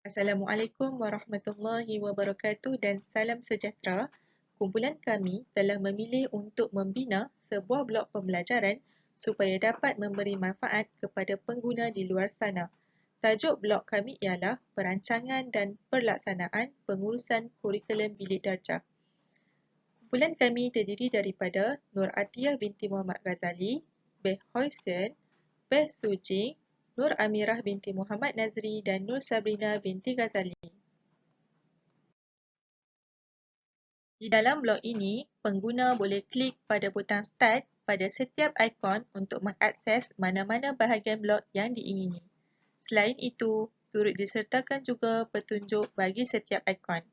Assalamualaikum warahmatullahi wabarakatuh dan salam sejahtera. Kumpulan kami telah memilih untuk membina sebuah blok pembelajaran supaya dapat memberi manfaat kepada pengguna di luar sana. Tajuk blok kami ialah Perancangan dan Pelaksanaan Pengurusan Kurikulum Bilik Darjah. Kumpulan kami terdiri daripada Nur Atiyah binti Muhammad Ghazali, Beh Hoisen, Beh Sujing, Nur Amirah binti Muhammad Nazri dan Nur Sabrina binti Ghazali. Di dalam blok ini, pengguna boleh klik pada butang Start pada setiap ikon untuk mengakses mana-mana bahagian blok yang diingini. Selain itu, turut disertakan juga petunjuk bagi setiap ikon.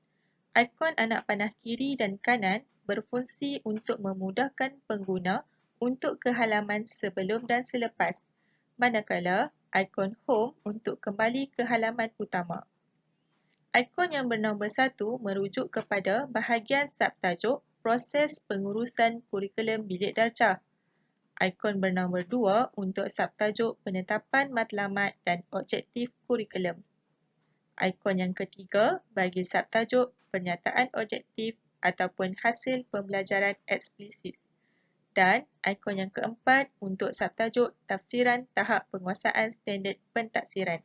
Ikon anak panah kiri dan kanan berfungsi untuk memudahkan pengguna untuk ke halaman sebelum dan selepas, manakala ikon Home untuk kembali ke halaman utama. Ikon yang bernombor 1 merujuk kepada bahagian subtajuk Proses Pengurusan Kurikulum Bilik Darjah. Ikon bernombor 2 untuk subtajuk Penetapan Matlamat dan Objektif Kurikulum. Ikon yang ketiga bagi subtajuk Pernyataan Objektif ataupun Hasil Pembelajaran Eksplisit. Dan ikon yang keempat untuk subtajuk Tafsiran Tahap Penguasaan Standard Pentaksiran.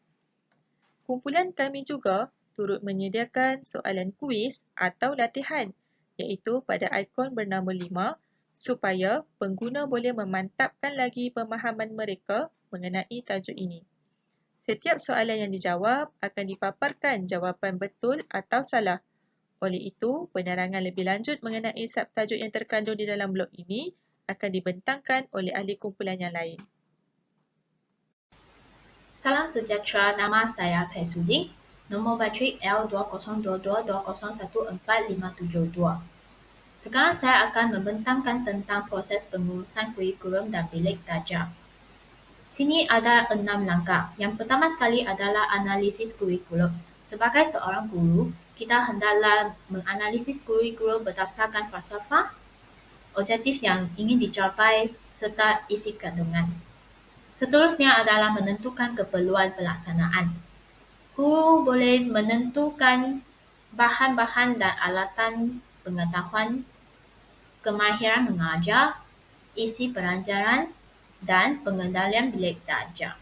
Kumpulan kami juga turut menyediakan soalan kuis atau latihan iaitu pada ikon bernombor 5 supaya pengguna boleh memantapkan lagi pemahaman mereka mengenai tajuk ini. Setiap soalan yang dijawab akan dipaparkan jawapan betul atau salah. Oleh itu, penerangan lebih lanjut mengenai subtajuk yang terkandung di dalam blok ini akan dibentangkan oleh ahli kumpulan yang lain. Salam sejahtera, nama saya Beh Sujing, nombor matrik L202220145572. Sekarang saya akan membentangkan tentang proses pengurusan kurikulum dan bilik darjah. Sini ada 6 langkah. Yang pertama sekali adalah analisis kurikulum. Sebagai seorang guru, kita hendaklah menganalisis kurikulum berdasarkan falsafah, objektif yang ingin dicapai serta isi kandungan. Seterusnya adalah menentukan keperluan pelaksanaan. Guru boleh menentukan bahan-bahan dan alatan pengetahuan, kemahiran mengajar, isi pelajaran dan pengendalian bilik darjah.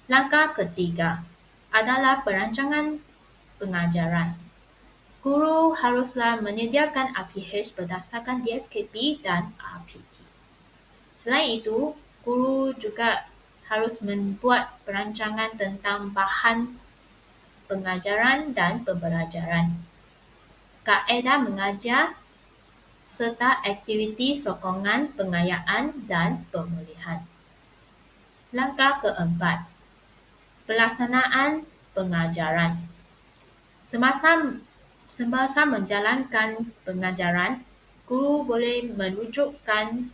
Langkah ketiga adalah perancangan pengajaran. Guru haruslah menyediakan RPH berdasarkan DSKP dan RPT. Selain itu, guru juga harus membuat perancangan tentang bahan pengajaran dan pembelajaran, kaedah mengajar, serta aktiviti sokongan pengayaan dan pemulihan. Langkah keempat, pelaksanaan pengajaran. Semasa menjalankan pengajaran, guru boleh merujukkan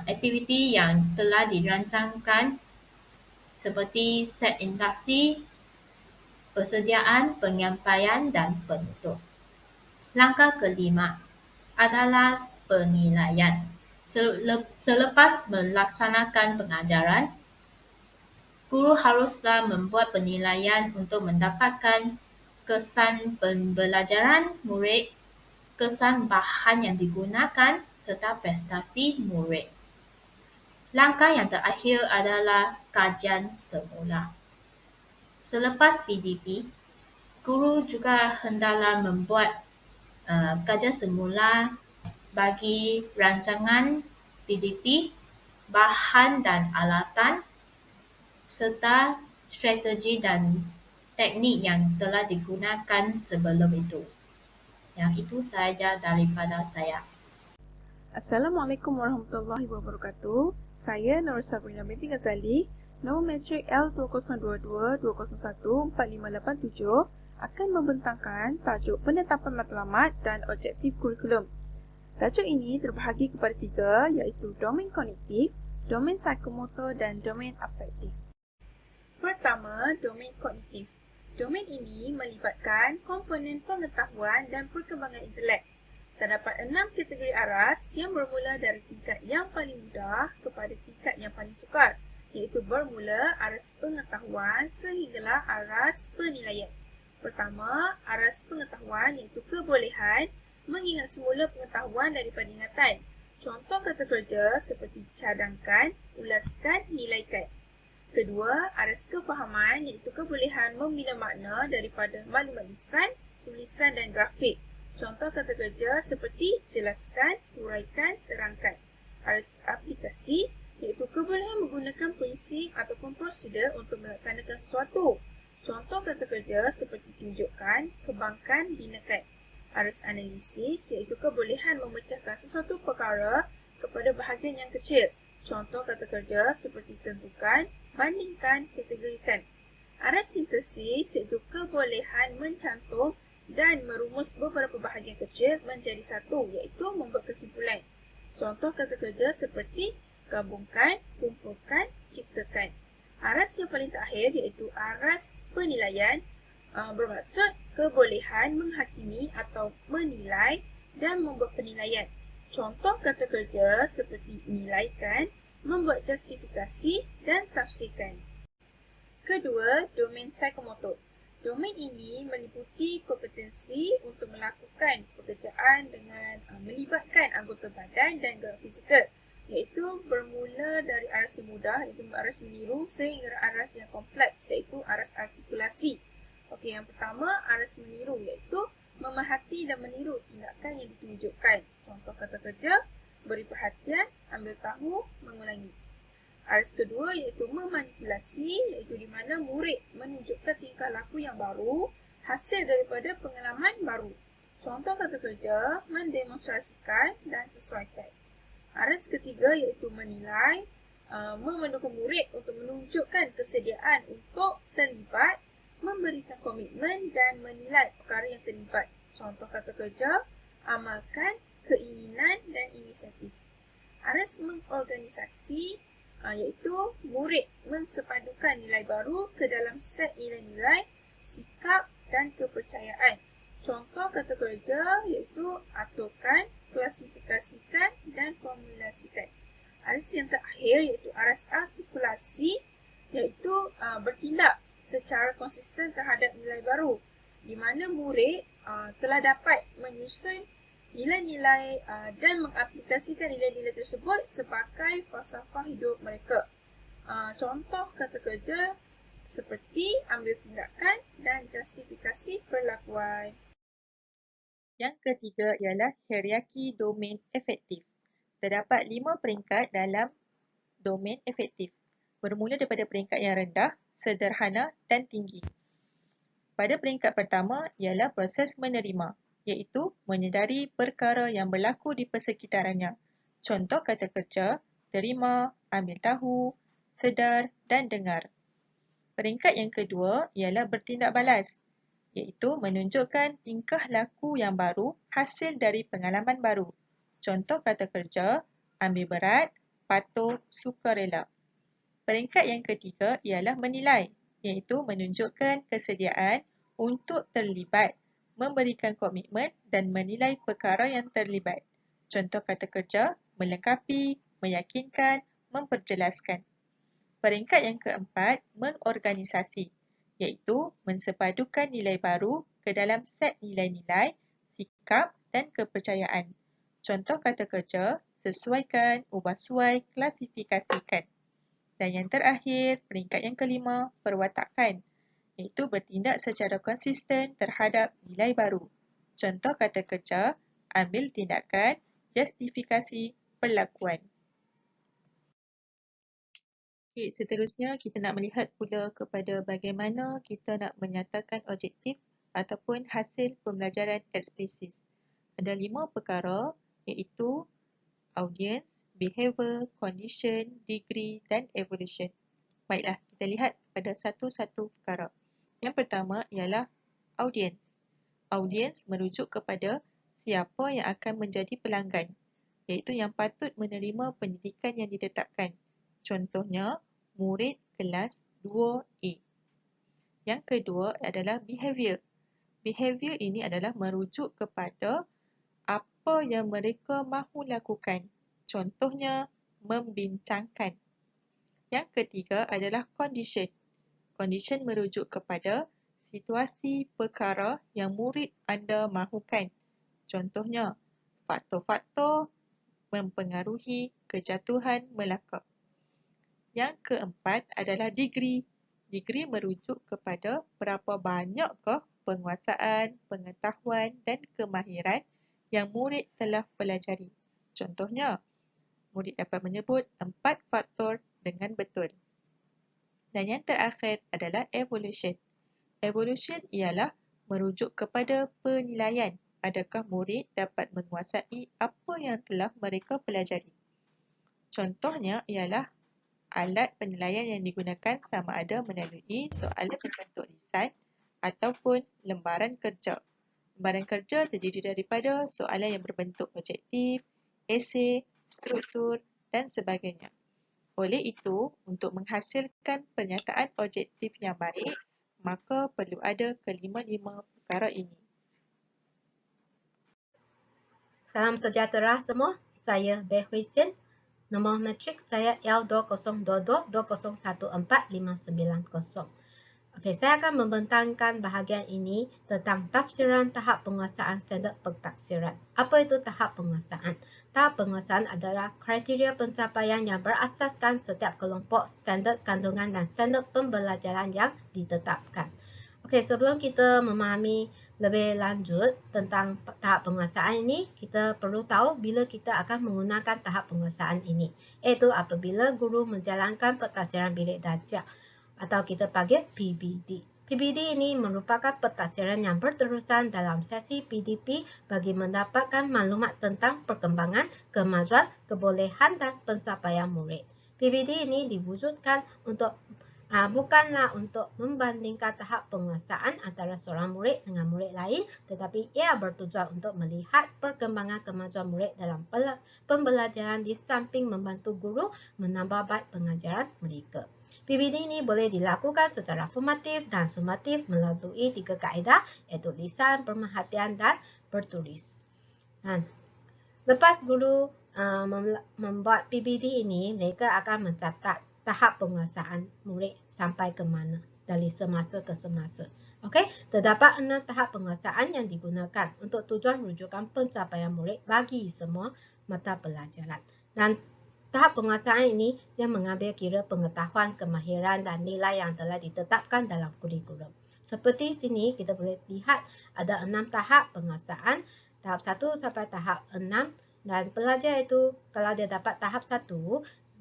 aktiviti yang telah dirancangkan seperti set interaksi, persediaan, penyampaian dan penutup. Langkah kelima adalah penilaian. Selepas melaksanakan pengajaran, guru haruslah membuat penilaian untuk mendapatkan kesan pembelajaran murid, kesan bahan yang digunakan serta prestasi murid. Langkah yang terakhir adalah kajian semula. Selepas PDP, guru juga hendaklah membuat kajian semula bagi rancangan PDP, bahan dan alatan, serta strategi dan teknik yang telah digunakan sebelum itu. Yang itu sahaja daripada saya. Assalamualaikum warahmatullahi wabarakatuh. Saya Nur Sabrina binti Ghazali, nombor matrik L202220145587 akan membentangkan tajuk penetapan matlamat dan objektif kurikulum. Tajuk ini terbahagi kepada 3 iaitu domain kognitif, domain psikomotor dan domain afektif. Pertama, domain kognitif. Domain ini melibatkan komponen pengetahuan dan perkembangan intelek. Terdapat 6 kategori aras yang bermula dari tingkat yang paling mudah kepada tingkat yang paling sukar. iaitu bermula aras pengetahuan sehinggalah aras penilaian. Pertama, aras pengetahuan iaitu kebolehan mengingat semula pengetahuan daripada ingatan. Contoh kata kerja seperti cadangkan, ulaskan, nilaikan. Kedua, aras kefahaman iaitu kebolehan membina makna daripada maklumat lisan, tulisan dan grafik. Contoh kata kerja seperti jelaskan, huraikan, terangkan. Aras aplikasi iaitu kebolehan menggunakan prinsip ataupun prosedur untuk melaksanakan sesuatu. Contoh kata kerja seperti tunjukkan, kembangkan, binakan. Aras analisis iaitu kebolehan memecahkan sesuatu perkara kepada bahagian yang kecil. Contoh kata kerja seperti tentukan, bandingkan, kategorikan. Aras sintesis iaitu kebolehan mencantum dan merumus beberapa bahagian kecil menjadi satu, iaitu membuat kesimpulan. Contoh kata kerja seperti gabungkan, kumpulkan, ciptakan. Aras yang paling terakhir iaitu aras penilaian bermaksud kebolehan menghakimi atau menilai dan membuat penilaian. Contoh kata kerja seperti nilaikan, membuat justifikasi dan tafsirkan. Kedua, domain psikomotor. Domain ini meliputi kompetensi untuk melakukan pekerjaan dengan melibatkan anggota badan dan gerak fizikal, iaitu bermula dari aras yang mudah, iaitu aras meniru, sehingga aras yang kompleks, iaitu aras artikulasi. Okey, yang pertama, aras meniru, iaitu memerhati dan meniru tindakan yang ditunjukkan. Contoh kata kerja, beri perhatian, ambil tahu, mengulangi. Aras kedua iaitu memanipulasi, iaitu di mana murid menunjukkan tingkah laku yang baru hasil daripada pengalaman baru. Contoh kata kerja, mendemonstrasikan dan sesuaikan. Aras ketiga iaitu menilai, memerlukan murid untuk menunjukkan kesediaan untuk terlibat, memberikan komitmen dan menilai perkara yang terlibat. Contoh kata kerja, amalkan, keinginan dan inisiatif. Aras mengorganisasi iaitu murid mensepadukan nilai baru ke dalam set nilai-nilai, sikap dan kepercayaan. Contoh kata kerja iaitu aturkan, klasifikasikan dan formulasikan. Aras yang terakhir iaitu aras artikulasi, iaitu bertindak secara konsisten terhadap nilai baru, di mana murid telah dapat menyusun nilai-nilai dan mengaplikasikan nilai-nilai tersebut sebagai falsafah hidup mereka. Contoh kata kerja seperti ambil tindakan dan justifikasi perlakuan. Yang ketiga ialah hierarki domain efektif. Terdapat 5 peringkat dalam domain efektif, bermula daripada peringkat yang rendah, sederhana dan tinggi. Pada peringkat pertama ialah proses menerima, iaitu menyedari perkara yang berlaku di persekitarannya. Contoh kata kerja, terima, ambil tahu, sedar dan dengar. Peringkat yang kedua ialah bertindak balas, iaitu menunjukkan tingkah laku yang baru hasil dari pengalaman baru. Contoh kata kerja, ambil berat, patuh, sukarela. Peringkat yang ketiga ialah menilai, iaitu menunjukkan kesediaan untuk terlibat, memberikan komitmen dan menilai perkara yang terlibat. Contoh kata kerja, melengkapi, meyakinkan, memperjelaskan. Peringkat yang keempat, mengorganisasi, iaitu mensepadukan nilai baru ke dalam set nilai-nilai, sikap dan kepercayaan. Contoh kata kerja, sesuaikan, ubah suai, klasifikasikan. Dan yang terakhir, peringkat yang kelima, perwatakan, iaitu bertindak secara konsisten terhadap nilai baru. Contoh kata kerja, ambil tindakan, justifikasi, perlakuan. Okay, seterusnya kita nak melihat pula kepada bagaimana kita nak menyatakan objektif ataupun hasil pembelajaran eksplisit. Ada 5 perkara iaitu audience, behavior, condition, degree dan evolution. Baiklah, kita lihat pada satu-satu perkara. Yang pertama ialah audience. Audience merujuk kepada siapa yang akan menjadi pelanggan, iaitu yang patut menerima pendidikan yang ditetapkan. Contohnya, murid kelas 2A. Yang kedua adalah behavior. Behavior ini adalah merujuk kepada apa yang mereka mahu lakukan. Contohnya, membincangkan. Yang ketiga adalah condition. Condition merujuk kepada situasi perkara yang murid anda mahukan. Contohnya, faktor-faktor mempengaruhi kejatuhan Melaka. Yang keempat adalah degree. Degree merujuk kepada berapa banyakkah penguasaan, pengetahuan dan kemahiran yang murid telah pelajari. Contohnya, murid dapat menyebut 4 faktor dengan betul. Dan yang terakhir adalah evolution. Evolution ialah merujuk kepada penilaian. Adakah murid dapat menguasai apa yang telah mereka pelajari. Contohnya ialah alat penilaian yang digunakan sama ada melalui soalan berbentuk lisan ataupun lembaran kerja. Lembaran kerja terdiri daripada soalan yang berbentuk objektif, esei, struktur dan sebagainya. Oleh itu, untuk menghasilkan pernyataan objektif yang baik, maka perlu ada kelima-lima perkara ini. Salam sejahtera semua, saya Beh Hui Sin. Nombor matrik saya L202220145990. Okey, saya akan membentangkan bahagian ini tentang tafsiran tahap penguasaan standard pentaksiran. Apa itu tahap penguasaan? Tahap penguasaan adalah kriteria pencapaian yang berasaskan setiap kelompok standard kandungan dan standard pembelajaran yang ditetapkan. Okey, sebelum kita memahami lebih lanjut tentang tahap penguasaan ini, kita perlu tahu bila kita akan menggunakan tahap penguasaan ini. Iaitu apabila guru menjalankan pentafsiran bilik darjah atau kita panggil PBD. PBD ini merupakan pentafsiran yang berterusan dalam sesi PDP bagi mendapatkan maklumat tentang perkembangan, kemajuan, kebolehan dan pencapaian murid. PBD ini diwujudkan untuk bukanlah untuk membandingkan tahap penguasaan antara seorang murid dengan murid lain, tetapi ia bertujuan untuk melihat perkembangan kemajuan murid dalam pembelajaran di samping membantu guru menambah baik pengajaran mereka. PBD ini boleh dilakukan secara formatif dan sumatif melalui 3 kaedah, iaitu lisan, pemerhatian dan bertulis. Dan lepas guru membuat PBD ini, mereka akan mencatat tahap penguasaan murid sampai ke mana dari semasa ke semasa. Okey, terdapat 6 tahap penguasaan yang digunakan untuk tujuan rujukan pencapaian murid bagi semua mata pelajaran. Dan tahap penguasaan ini dia mengambil kira pengetahuan, kemahiran dan nilai yang telah ditetapkan dalam kurikulum. Seperti sini kita boleh lihat ada 6 tahap penguasaan, tahap 1 sampai tahap 6, dan pelajar itu kalau dia dapat tahap 1,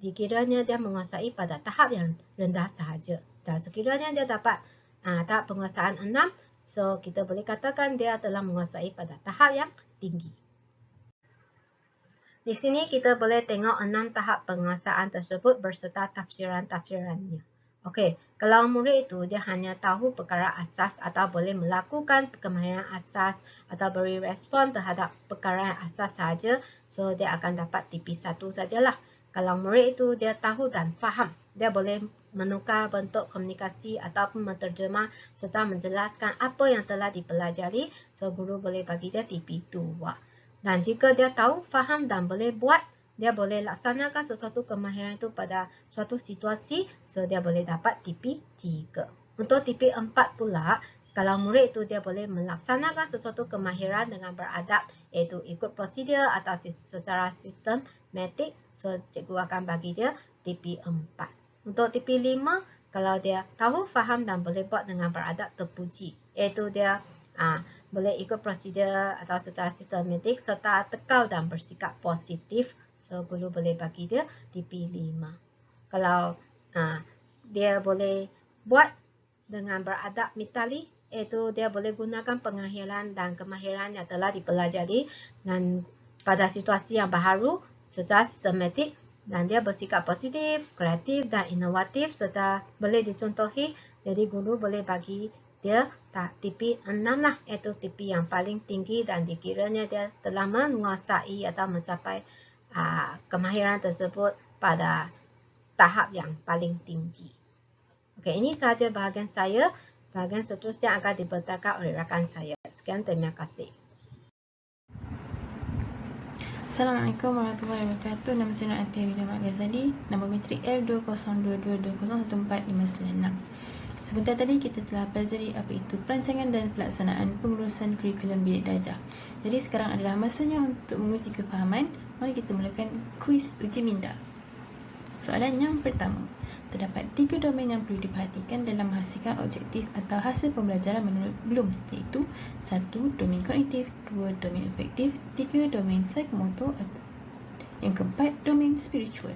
dikiranya dia menguasai pada tahap yang rendah sahaja. Dan sekiranya dia dapat tahap penguasaan 6, so kita boleh katakan dia telah menguasai pada tahap yang tinggi. Di sini kita boleh tengok 6 tahap penguasaan tersebut berserta tafsiran-tafsirannya. Okey, kalau murid itu dia hanya tahu perkara asas atau boleh melakukan kemahiran asas atau beri respon terhadap perkara yang asas sahaja, so dia akan dapat TP1 sajalah. Kalau murid itu dia tahu dan faham, dia boleh menukar bentuk komunikasi ataupun menterjemah serta menjelaskan apa yang telah dipelajari, so guru boleh bagi dia TP2. Dan jika dia tahu, faham dan boleh buat, dia boleh laksanakan sesuatu kemahiran itu pada suatu situasi, so dia boleh dapat TP3. Untuk TP4 pula, kalau murid itu dia boleh melaksanakan sesuatu kemahiran dengan beradab, iaitu ikut prosedur atau secara sistematik, so cikgu akan bagi dia TP4. Untuk TP5, kalau dia tahu, faham dan boleh buat dengan beradab terpuji, iaitu dia boleh ikut prosedur atau secara sistematik serta tekal dan bersikap positif, so guru boleh bagi dia TP5. Kalau dia boleh buat dengan beradab mitali, iaitu dia boleh gunakan pengakhiran dan kemahiran yang telah dipelajari dan pada situasi yang baharu secara sistematik, dan dia bersikap positif, kreatif dan inovatif serta boleh dicontohi, jadi guru boleh bagi dia TP6 lah, iaitu TP yang paling tinggi dan dikiranya dia telah menguasai atau mencapai kemahiran tersebut pada tahap yang paling tinggi. Okey, ini sahaja bahagian saya. Bahagian seterusnya akan dibentangkan oleh rakan saya. Sekian, terima kasih. Assalamualaikum warahmatullahi wabarakatuh. Nama saya Nur Atia Widya Mat Ghazali. Nombor metrik L20220201496. Sebentar tadi kita telah pelajari apa itu perancangan dan pelaksanaan pengurusan kurikulum bilik darjah. Jadi sekarang adalah masanya untuk menguji kefahaman. Mari kita mulakan kuis uji minda. Soalan yang pertama. Terdapat 3 domain yang perlu diperhatikan dalam menghasilkan objektif atau hasil pembelajaran menurut Bloom, iaitu 1. Domain kognitif, 2. Domain afektif, 3. Domain psikomotor, yang keempat domain spiritual.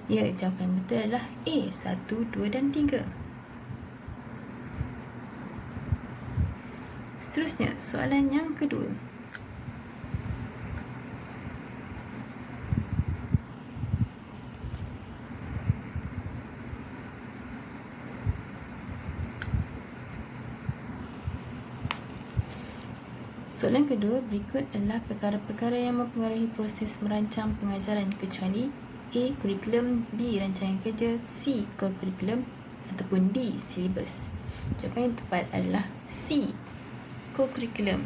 Ya, jawapan betul adalah A, 1, 2 dan 3. Seterusnya, soalan yang kedua. Soalan kedua, berikut adalah perkara-perkara yang mempengaruhi proses merancang pengajaran kecuali A. Kurikulum, B. Rancangan kerja, C. Kurikulum ataupun D. Silibus. Jawapan yang tepat adalah C. Kurikulum.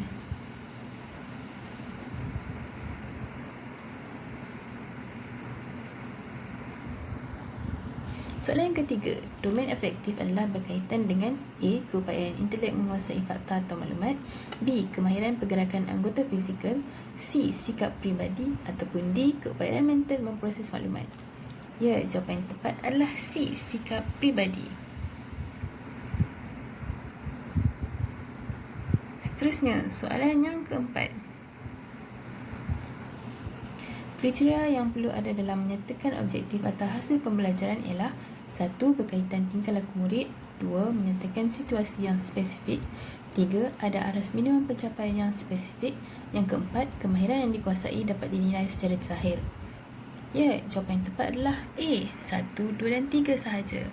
Soalan yang ketiga, domain afektif adalah berkaitan dengan A. Keupayaan intelek menguasai fakta atau maklumat, B. Kemahiran pergerakan anggota fizikal, C. Sikap peribadi ataupun D. Keupayaan mental memproses maklumat. Ya, jawapan yang tepat adalah C. Sikap peribadi. Seterusnya, soalan yang keempat. Kriteria yang perlu ada dalam menyatakan objektif atau hasil pembelajaran ialah 1. Berkaitan tingkah laku murid, 2. Menyatakan situasi yang spesifik, 3. Ada aras minimum pencapaian yang spesifik, yang keempat, kemahiran yang dikuasai dapat dinilai secara zahir. Ya, jawapan yang tepat adalah A, 1, 2 dan 3 sahaja.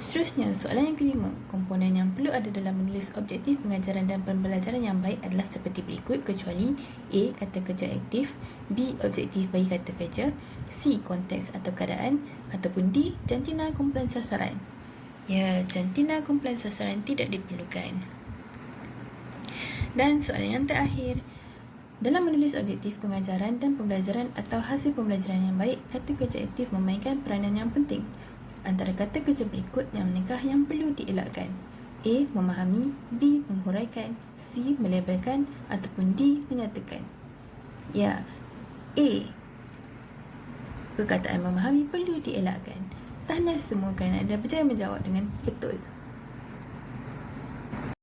Seterusnya, soalan yang kelima. Komponen yang perlu ada dalam menulis objektif pengajaran dan pembelajaran yang baik adalah seperti berikut kecuali A. Kata kerja aktif, B. Objektif bagi kata kerja, C. Konteks atau keadaan, ataupun D. Jantina kumpulan sasaran. Ya, jantina kumpulan sasaran tidak diperlukan. Dan soalan yang terakhir. Dalam menulis objektif pengajaran dan pembelajaran atau hasil pembelajaran yang baik, kata kerja aktif memainkan peranan yang penting. Antara kata kerja berikut yang manakah yang perlu dielakkan? A. Memahami, B. Menghuraikan, C. Melabelkan ataupun D. Menyatakan. Ya, A. Perkataan memahami perlu dielakkan. Tahniah semua kerana anda berjaya menjawab dengan betul.